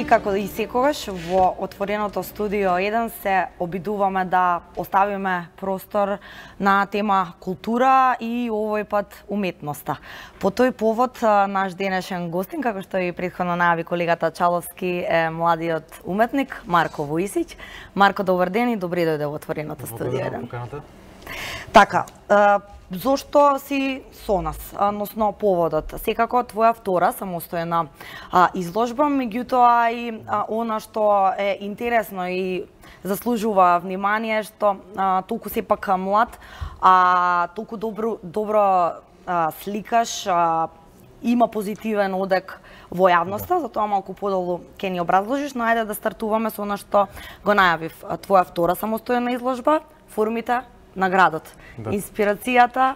како и секогаш во отвореното студио 1 се обидуваме да оставиме простор на тема култура и овој пат уметноста. По тој повод наш денешен гостин, како што и претходно најави колегата Чаловски, е младиот уметник Марко Вујсич. Марко, добар ден и добре дојде во отвореното студио 1. Така, зошто си со нас, односно поводот? Секако твоја втора самостојна изложба, меѓутоа и она што е интересно и заслужува внимание, што толку сепак млад, толку добро сликаш, има позитивен одек во јавноста, затоа малку подолу ќе ни образложиш, но ајде да стартуваме со она што го најавив. Твоја втора самостојна изложба, формите на градот. Да. Инспирацијата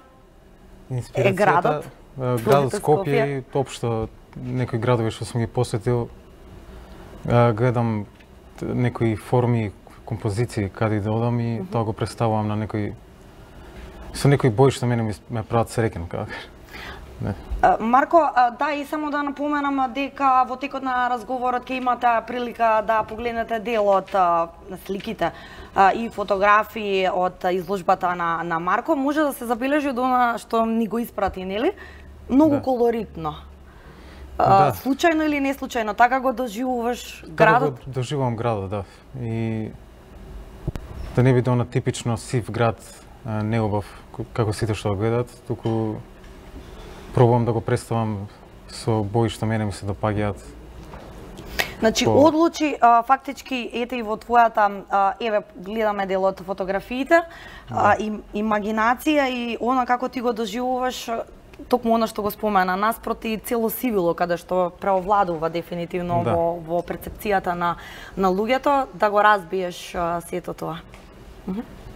е градот. Градот Скопје и општо некои градови што сум ги посетил. Гледам некои форми, композиции каде да одам и тоа го представувам на некои со некои бои што мене ме прават среќен, како. Марко, да, и само да напоменам дека во текот на разговорот ќе имате прилика да погледнете дел од сликите и фотографии од изложбата на Марко. Може да се забележи од она што ни го испрати, нели? Многу колоритно. Да. Случајно или не случајно, така го доживуваш градот? Така го доживувам градот, да. И да не биде она типично сив град, неубав, како сите што го гледат, туку пробувам да го представам со бои што мене ми се допаѓаат. Значи, одлучи, фактички, ете и во твојата, еве, гледаме дел од фотографиите, имагинација и она како ти го доживуваш, токму она што го спомена, наспроти цело сивило, каде што преовладува дефинитивно во перцепцијата на луѓето, да го разбиеш сето тоа.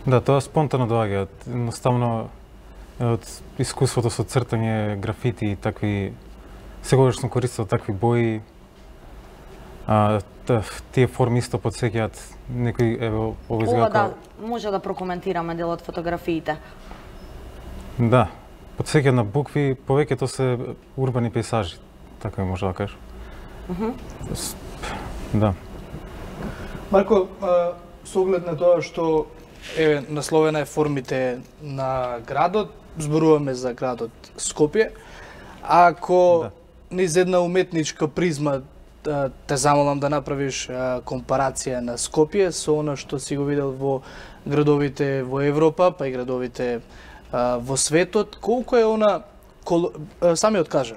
Да, тоа спонтано доаѓа, едноставно од искуството со цртање, графити и такви, секогаш сум користел такви бои, тие форми исто потсеќаат некои, ево, ова изгледа. Ова да, може да прокоментираме дел од фотографиите. Да, потсеќаат на букви, повеќето се урбани пейзажи, така и може да кажеш. Да. Марко, со оглед на тоа што насловена е формите на градот, зборуваме за градот Скопје. Ако низ една уметничка призма те замолам да направиш компарација на Скопје со она што си го видел во градовите во Европа, па и градовите во светот, колку е она, самиот кажа,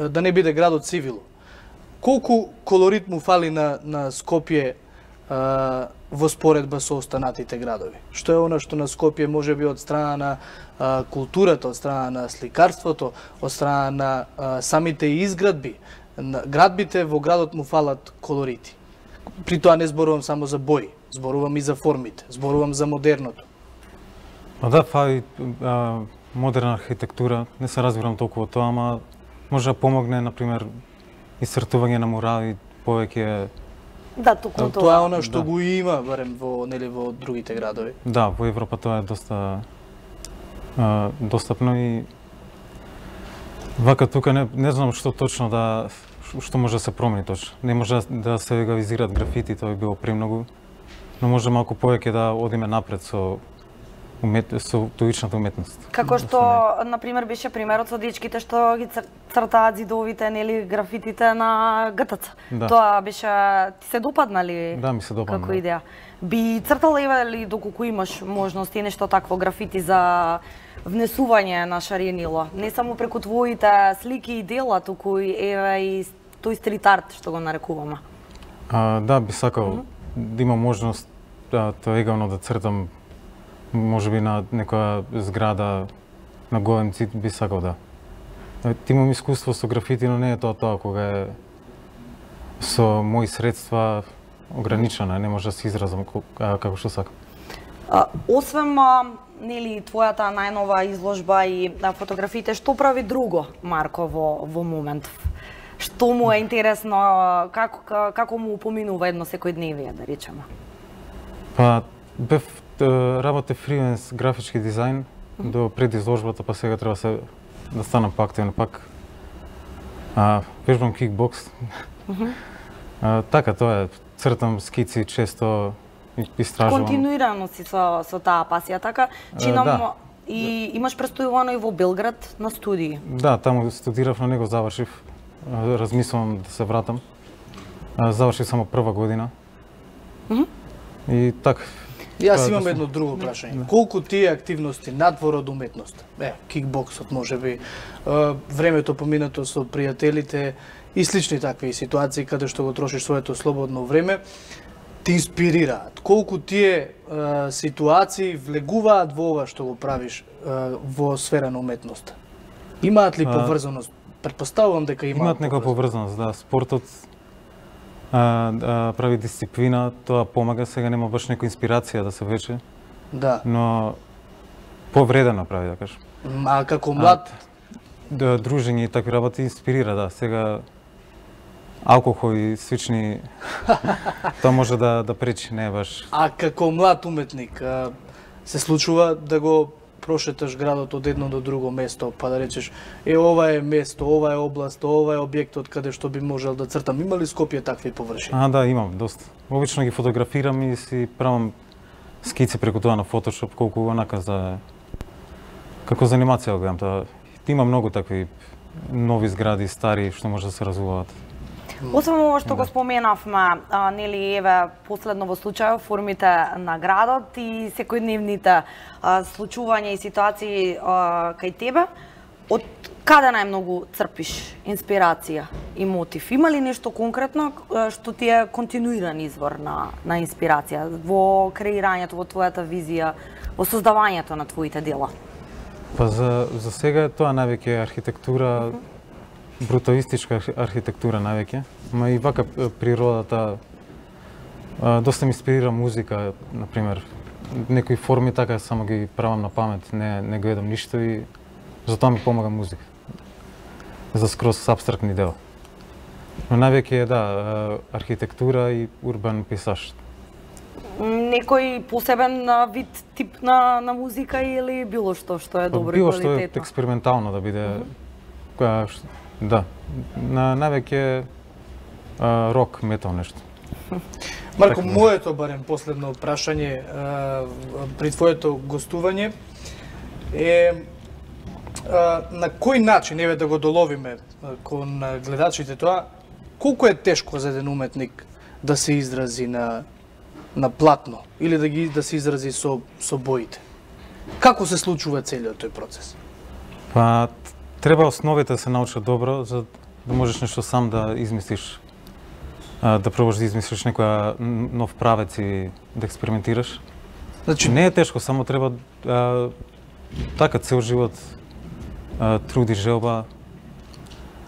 да не биде градот цивило, колку колорит му фали на Скопје во споредба со останатите градови? Што е она што на Скопје може би од страна на културата, од страна на сликарството, од страна на самите изградби, градбите во градот му фалат колорити. При тоа не зборувам само за бои, зборувам и за формите, зборувам за модерното. Да, фали модерна архитектура, не се разбирам толку од тоа, ама може да помогне, например, исцртување на мурали, повеќе. Да, токму тоа е она што го има барем во другите градови. Да, во Европа тоа е доста достапно и вака тука не знам што точно што може да се промени точно. Не може да се легализираат графити, тоа би било премногу, но може малку повеќе да одиме напред со уличната уметност. Како што, например, беше примерот со дечките што ги цртаат зидовите, нели, графитите на ГТЦ. Тоа беше, ти се допадна ли? Да, ми се допадна. Како идеја? Би цртала или доколку имаш можност и нешто такво графити за внесување на шаренило? Не само преку твоите слики и дела, туку и тој стрит арт што го нарекуваме. Да, би сакал да имам можност тоа егално да цртам, може би на некоја зграда, на голем цид, би сакал да. Имам искуство со графити, но не е тоа кога е со мои средства ограничена, не може да се изразам како што сакам. Освен нели твојата најнова изложба и фотографиите, што прави друго Марко во момент? Што му е интересно, како му поминува едно секојдневие, да речеме? Па бев работе фриленс графички дизајн до пред изложбата, па сега треба да станам поактивен пак. Вежбам кикбокс. Така, тоа е. Цртам скици, често истражувам. Континуирано си со таа пасија, така? Чинам Да. и имаш престојувано и во Белград на студии. Да, таму студирав, но не го завршив. Размислувам да се вратам. Завршив само прва година. И така. Јас имам едно друго прашање. Колку тие активности надвор од уметноста, кикбоксот можеби, времето поминато со пријателите и слични такви ситуации каде што го трошиш своето слободно време, ти инспирираат? Колку тие ситуации влегуваат во ова што го правиш во сфера на уметноста? Имаат ли поврзаност? Предпоставувам дека имаат некоја поврзаност, да. Спортот прави дисциплина, тоа помага, сега нема баш некоја инспирација да се вече. Да. Но повредено прави, да кажам. А како млад? Дружење и такви работи инспирира, да. Сега алкохол и слични тоа може да пречи, не е баш. А како млад уметник се случува да го прошеташ градот од едно до друго место, па да речеш, ова е место, ова е област, ова е објектот каде што би можел да цртам. Има ли Скопје такви површини? Да, имам доста. Обично ги фотографирам и си правам скици преку тоа на Photoshop, колку онака за како за анимација го гледам тоа. Има многу такви нови згради, стари што може да се развиваат. Освен ова што го споменавме, нели еве последно во случајот формите на градот и секојдневните случувања и ситуации кај тебе, од каде најмногу црпиш инспирација и мотив? Има ли нешто конкретно што ти е континуиран извор на инспирација во креирањето, во твојата визија, во создавањето на твоите дела? Па за сега тоа највеќе архитектура, бруталистичка архитектура највеќе, ма и вака природата доста ме инспирира музика, например. Некои форми така само ги правам на памет, не гледам ништо и затоа ми помага музика. За скроз апстрактни дела. Но највеќе да, архитектура и урбан пейзаж. Некој посебен вид тип на музика или било што е добро и квалитетно? било што е експериментално да биде, да, највеќе рок, метал нешто. Марко, моето барем последно прашање при твоето гостување е на кој начин, еве да го доловиме кон гледачите тоа, колку е тешко за еден уметник да се изрази на платно или да се изрази со боите? Како се случува целиот тој процес? Па треба основите да се научат добро за да можеш нешто сам да измислиш, да пробаш да измислиш некоја нов правец и да експериментираш. Значи не е тешко, само треба така цел живот труд и желба.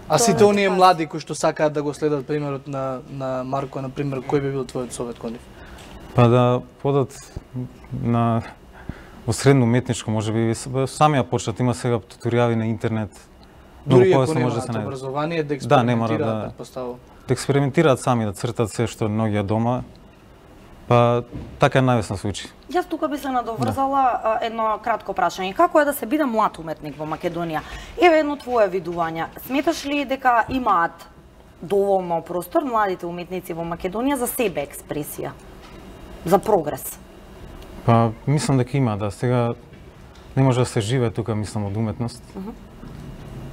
А сите оние млади кои што сакаат да го следат примерот на Марко, на пример, кој би бил твојот совет кон нив? Па да подат во средно уметничко, можеби сами ја почнат, има сега туторијали на интернет. Дури ако немаат образование, да експериментираат, предпоставувам. Да експериментираат сами, да цртат се што ноѓе дома. Па така е највесно случај. Јас тука би се надоврзала едно кратко прашање. Како е да се биде млад уметник во Македонија? Еве едно твое видување. Сметаш ли дека имаат доволно простор младите уметници во Македонија за себе експресија, за прогрес? Па мислам дека има, да. Сега не може да се живее тука, мислам, од уметност.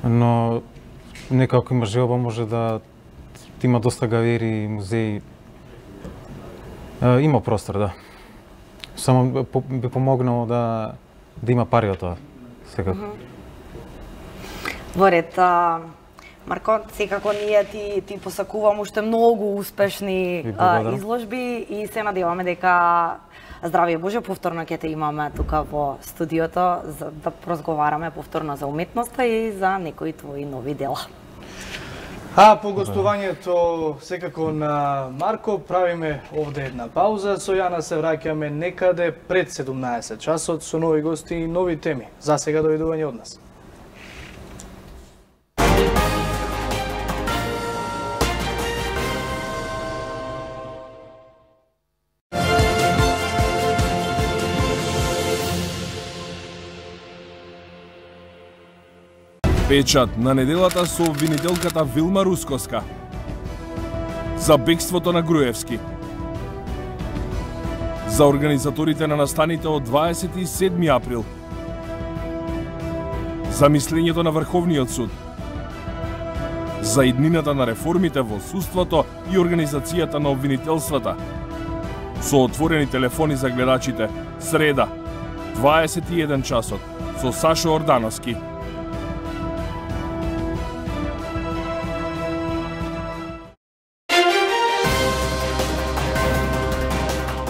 Но некако има желба, може да има доста галерии, музеи. Има простор, да. Само би помогнало да има пари од тоа, секако. Во ред, Марко, секако ние ти посакувам уште многу успешни изложби и се надеваме дека здравје Боже, повторно ќе те имаме тука во студиото за да разговараме повторно за уметноста и за некои твои нови дела. А по гостувањето секако на Марко правиме овде една пауза, со Јана се враќаме некаде пред 17 часот со нови гости и нови теми. За сега довидување од нас. Печат на неделата со обвинителката Вилма Рускоска. за бегството на Груевски. За организаторите на настаните од 27 април. За мислењето на Врховниот суд. За иднината на реформите во судството и организацијата на обвинителствата. Со отворени телефони за гледачите, среда, 21 часот, со Сашо Ордановски.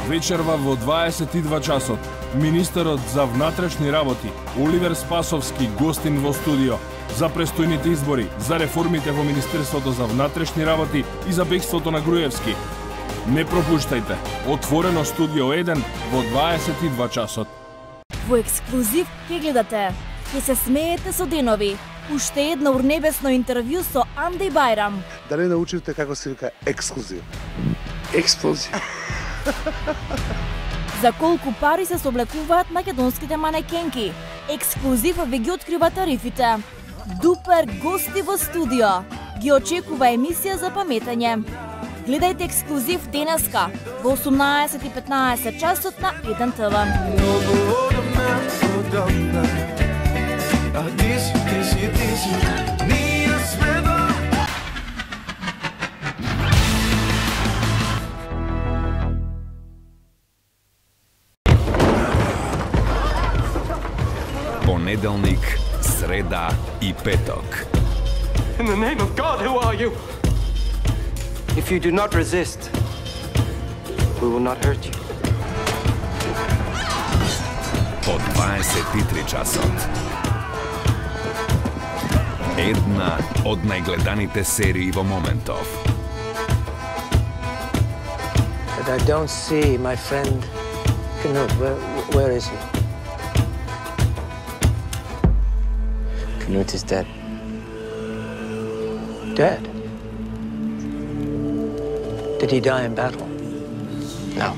Вечерва во 22 часот, министерот за внатрешни работи Оливер Спасовски гостин во студио за престојните избори, за реформите во Министерството за внатрешни работи и за бегството на Груевски. Не пропуштајте, отворено студио 1 во 22 часот. Во ексклузив ќе гледате, ќе се смеете со денови. Уште едно урнебесно интервју со Анди Бајрам. Дали научивте како се вика ексклузив? Експлозив. За колку пари се соблекуваат македонските манекенки. Ексклузив ве ги открива тарифите. Дупер гости во студио. Ги очекува емисија за паметење. Гледајте ексклузив денеска во 18:15 часот на 1 ТВ. Понеделник, среда и петок. In the name of God, who are you? If you do not resist, we will not hurt you. По 23 часот. Една од најгледаните серии во моментов. But I don't see my friend Knut. Where is he? Knut is dead. Dead? Did he die in battle? No.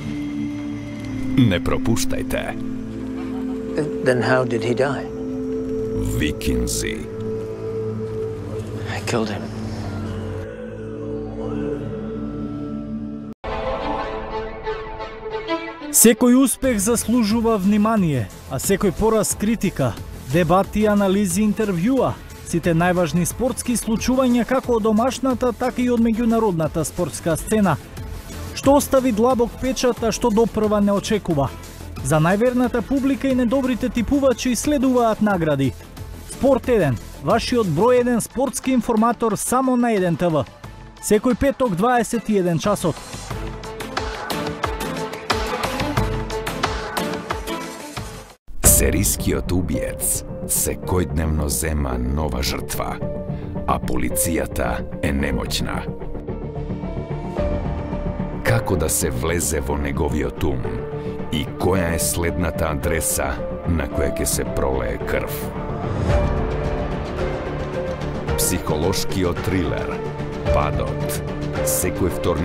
Не пропуштајте. Then how did he die? Викинзи. I killed him. Секој успех заслужува внимание, а секој пораз критика, дебати, анализи, интервјуа. Сите најважни спортски случувања како од домашната, така и од меѓународната спортска сцена. Што остави длабок печат, а што допрва не очекува. За најверната публика и недобрите типувачи следуваат награди. Спорт 1, вашиот број 1 спортски информатор само на 1 ТВ. Секој петок 21 часот. Серискиот убиец секојдневно зема нова жртва, а полицијата е немоćна. Како да се влезе во неговиот ум и која е следната адреса на која ќе се пролее крв? Психолошкиот трилер Падот. Секој вторник